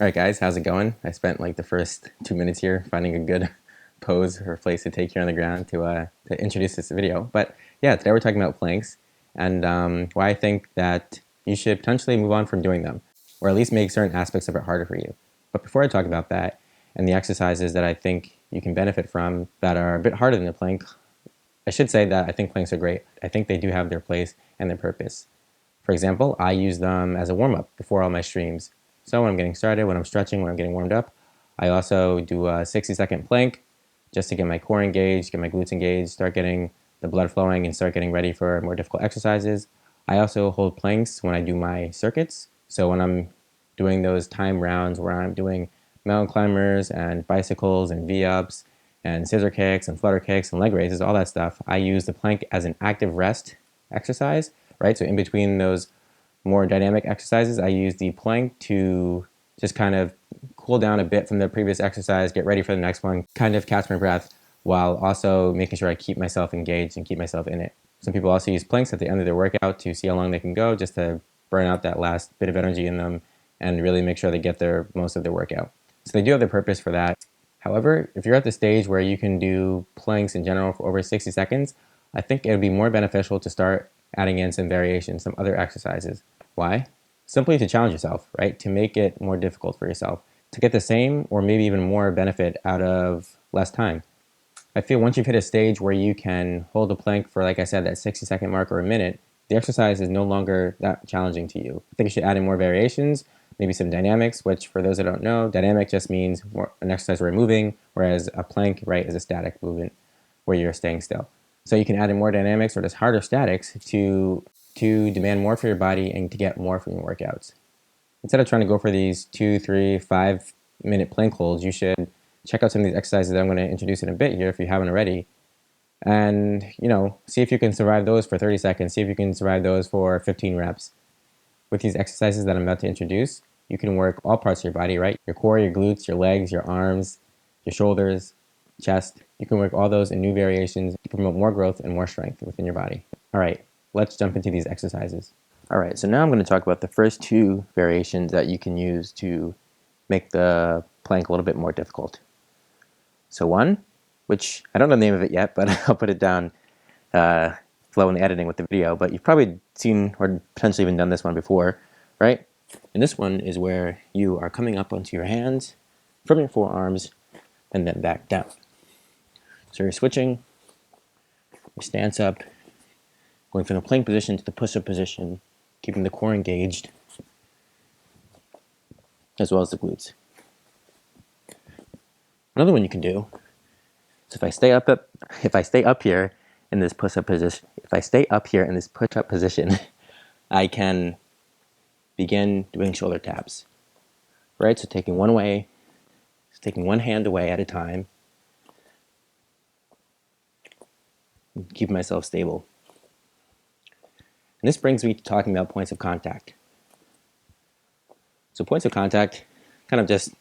Alright guys, how's it going? I spent like the first 2 minutes here finding a good pose or place to take here on the ground to introduce this video. But yeah, today we're talking about planks and why I think that you should potentially move on from doing them, or at least make certain aspects of it harder for you. But before I talk about that and the exercises that I think you can benefit from that are a bit harder than the plank, I should say that I think planks are great. I think they do have their place and their purpose. For example, I use them as a warm-up before all my streams. So when I'm getting started, when I'm stretching, when I'm getting warmed up, I also do a 60-second plank just to get my core engaged, get my glutes engaged, start getting the blood flowing, and start getting ready for more difficult exercises. I also hold planks when I do my circuits. So when I'm doing those time rounds where I'm doing mountain climbers and bicycles and V-ups and scissor kicks and flutter kicks and leg raises, all that stuff, I use the plank as an active rest exercise, right? So in between those more dynamic exercises, I use the plank to just kind of cool down a bit from the previous exercise, get ready for the next one, kind of catch my breath while also making sure I keep myself engaged and keep myself in it. Some people also use planks at the end of their workout to see how long they can go, just to burn out that last bit of energy in them and really make sure they get their most of their workout. So they do have their purpose for that. However, if you're at the stage where you can do planks in general for over 60 seconds, I think it would be more beneficial to start adding in some variations, some other exercises. Why? Simply to challenge yourself, right? To make it more difficult for yourself, to get the same or maybe even more benefit out of less time. I feel once you've hit a stage where you can hold a plank for, like I said, that 60-second mark or a minute, the exercise is no longer that challenging to you. I think you should add in more variations, maybe some dynamics, which for those that don't know, dynamic just means an exercise where you're moving, whereas a plank, right, is a static movement where you're staying still. So you can add in more dynamics or just harder statics to demand more for your body and to get more from your workouts. Instead of trying to go for these 2, 3, 5 minute plank holds, you should check out some of these exercises that I'm going to introduce in a bit here if you haven't already. And, see if you can survive those for 30 seconds. See if you can survive those for 15 reps. With these exercises that I'm about to introduce, you can work all parts of your body, right? Your core, your glutes, your legs, your arms, your shoulders, chest. You can work all those in new variations to promote more growth and more strength within your body. All right, let's jump into these exercises. All right, so now I'm going to talk about the first two variations that you can use to make the plank a little bit more difficult. So one, which I don't know the name of it yet, but I'll put it down below in the editing with the video, but you've probably seen or potentially even done this one before, right? And this one is where you are coming up onto your hands from your forearms and then back down. So you're switching your stance up, going from the plank position to the push-up position, keeping the core engaged, as well as the glutes. Another one you can do is if I stay up here in this push-up position, I can begin doing shoulder taps. Right? So taking one hand away at a time, keep myself stable. And this brings me to talking about points of contact. So points of contact, kind of just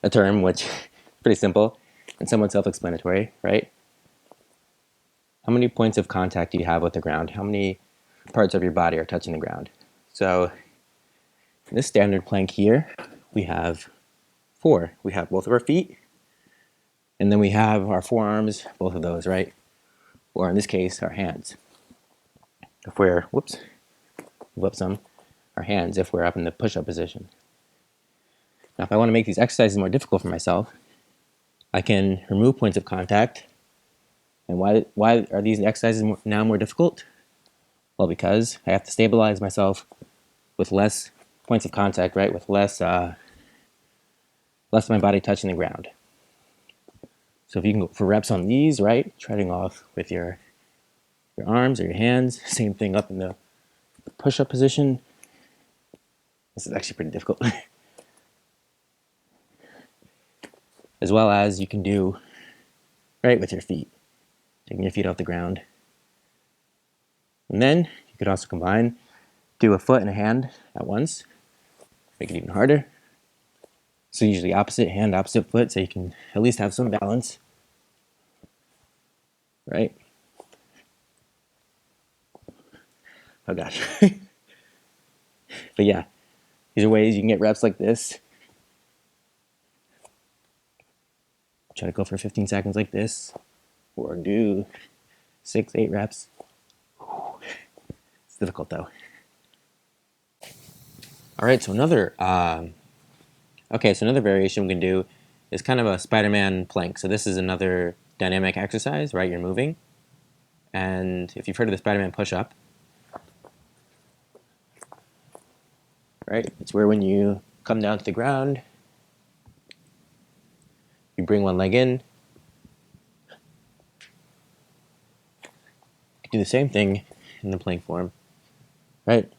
a term which is pretty simple and somewhat self-explanatory, right? How many points of contact do you have with the ground? How many parts of your body are touching the ground? So in this standard plank here, we have 4. We have both of our feet, and then we have our forearms, both of those, right? Or in this case, our hands. If we're, our hands if we're up in the push-up position. Now, if I want to make these exercises more difficult for myself, I can remove points of contact. And why are these exercises now more difficult? Well, because I have to stabilize myself with less points of contact, right? With less of my body touching the ground. So if you can go for reps on these, right? Treading off with your arms or your hands. Same thing up in the push-up position. This is actually pretty difficult. As well as you can do right with your feet, taking your feet off the ground. And then you could also combine, do a foot and a hand at once, make it even harder. So usually opposite hand, opposite foot, so you can at least have some balance, right? Oh gosh. But yeah, these are ways you can get reps like this Try to go for 15 seconds like this, or do 6-8 reps. It's difficult though. All right, so another variation we can do is kind of a Spider-Man plank. So this is another dynamic exercise, right? You're moving, and if you've heard of the Spider-Man push-up, right? It's where when you come down to the ground, you bring one leg in. You do the same thing in the plank form, right?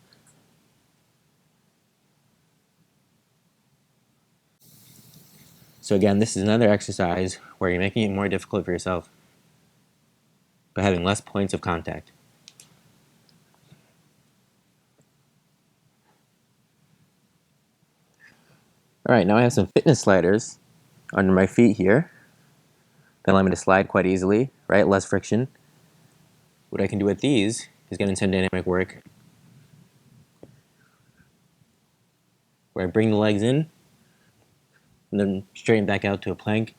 So again, this is another exercise where you're making it more difficult for yourself by having less points of contact. All right, now I have some fitness sliders under my feet here that allow me to slide quite easily, right? Less friction. What I can do with these is get into some dynamic work where I bring the legs in and then straighten back out to a plank,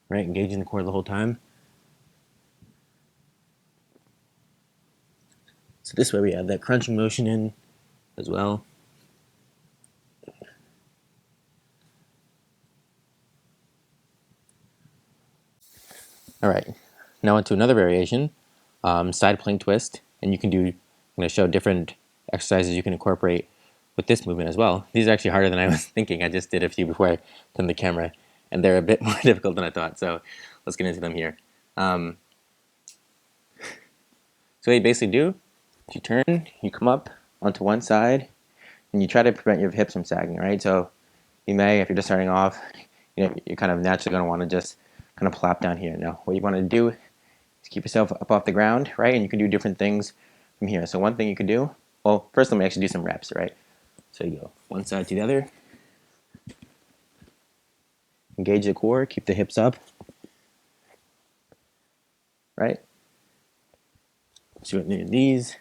right? Engaging the core the whole time. So this way we have that crunching motion in as well. All right, now onto another variation, side plank twist, and you can do, I'm going to show different exercises you can incorporate with this movement as well. These are actually harder than I was thinking. I just did a few before I turned the camera, and they're a bit more difficult than I thought, so let's get into them here. So what you basically do is you turn, you come up onto one side, and you try to prevent your hips from sagging, right? So you may, if you're just starting off, you're kind of naturally going to want to just kind of plop down here. Now, what you want to do is keep yourself up off the ground, right? And you can do different things from here. So one thing you could do, well, first let me actually do some reps, right? So you go one side to the other. Engage the core, keep the hips up, right? So these.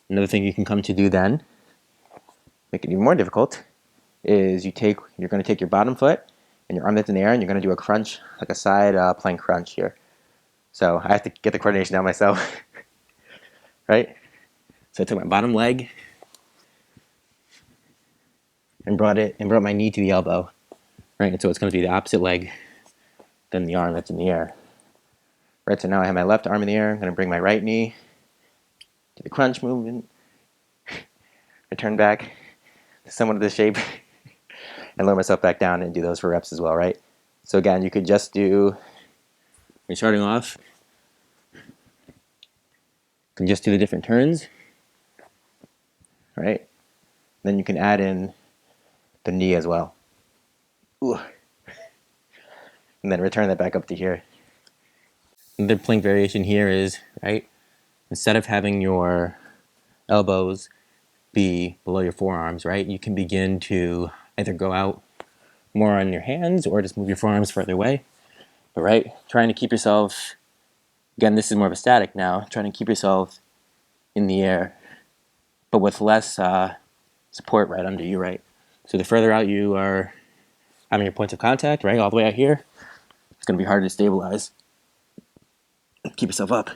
Another thing you can come to do then, make it even more difficult, is you're going to take your bottom foot and your arm that's in the air, and you're going to do a crunch, like a side plank crunch here. So I have to get the coordination down myself, right? So I took my bottom leg and brought my knee to the elbow, right? And so it's going to be the opposite leg than the arm that's in the air, right? So now I have my left arm in the air. I'm going to bring my right knee to the crunch movement. I turn back to somewhat of the shape and lower myself back down and do those for reps as well, right? So again, you could just do, when you're starting off, you can just do the different turns, right? Then you can add in the knee as well. Ooh. And then return that back up to here. The plank variation here is, right, instead of having your elbows be below your forearms, right, you can begin to either go out more on your hands or just move your forearms further away. But right, trying to keep yourself, again, this is more of a static now, trying to keep yourself in the air, but with less support right under you, right? So the further out you are having your points of contact, right, all the way out here, it's going to be harder to stabilize. Keep yourself up.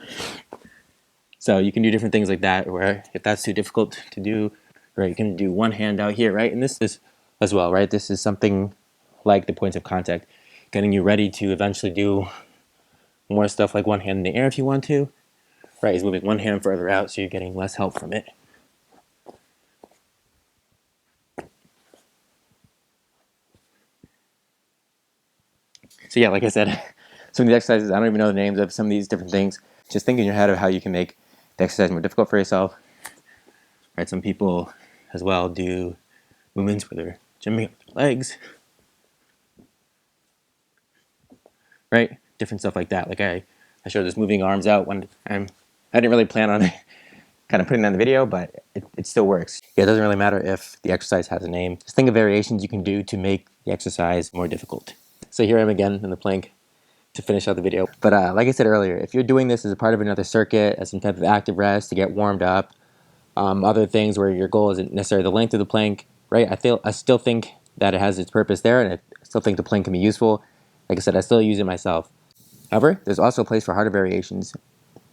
So you can do different things like that, where if that's too difficult to do, right, you can do one hand out here, right? And this is as well, right? This is something like the points of contact, getting you ready to eventually do more stuff like one hand in the air if you want to, right? Is moving one hand further out so you're getting less help from it. So yeah, like I said, some of these exercises, I don't even know the names of some of these different things. Just think in your head of how you can make the exercise more difficult for yourself. Right? Some people as well do movements where they're jumping up their legs. Right? Different stuff like that. Like I showed this moving arms out when I didn't really plan on kind of putting that in the video, but it still works. Yeah, it doesn't really matter if the exercise has a name. Just think of variations you can do to make the exercise more difficult. So here I am again in the plank to finish out the video. But like I said earlier, if you're doing this as a part of another circuit, as some type of active rest to get warmed up, other things where your goal isn't necessarily the length of the plank, right? I still think that it has its purpose there, and I still think the plane can be useful. Like I said, I still use it myself. However, there's also a place for harder variations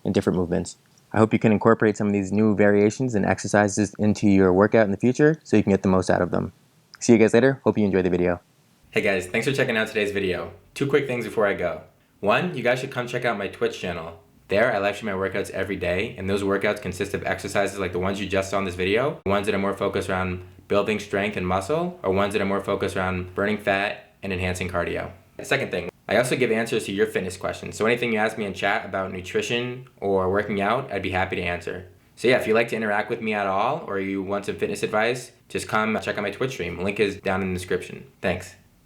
and different movements. I hope you can incorporate some of these new variations and exercises into your workout in the future so you can get the most out of them. See you guys later. Hope you enjoyed the video. Hey guys, thanks for checking out today's video. 2 quick things before I go. 1, you guys should come check out my Twitch channel. There, I live stream my workouts every day, and those workouts consist of exercises like the ones you just saw in this video, ones that are more focused around building strength and muscle, or ones that are more focused around burning fat and enhancing cardio. Second thing, I also give answers to your fitness questions, so anything you ask me in chat about nutrition or working out, I'd be happy to answer. So yeah, if you'd like to interact with me at all, or you want some fitness advice, just come check out my Twitch stream. Link is down in the description. Thanks.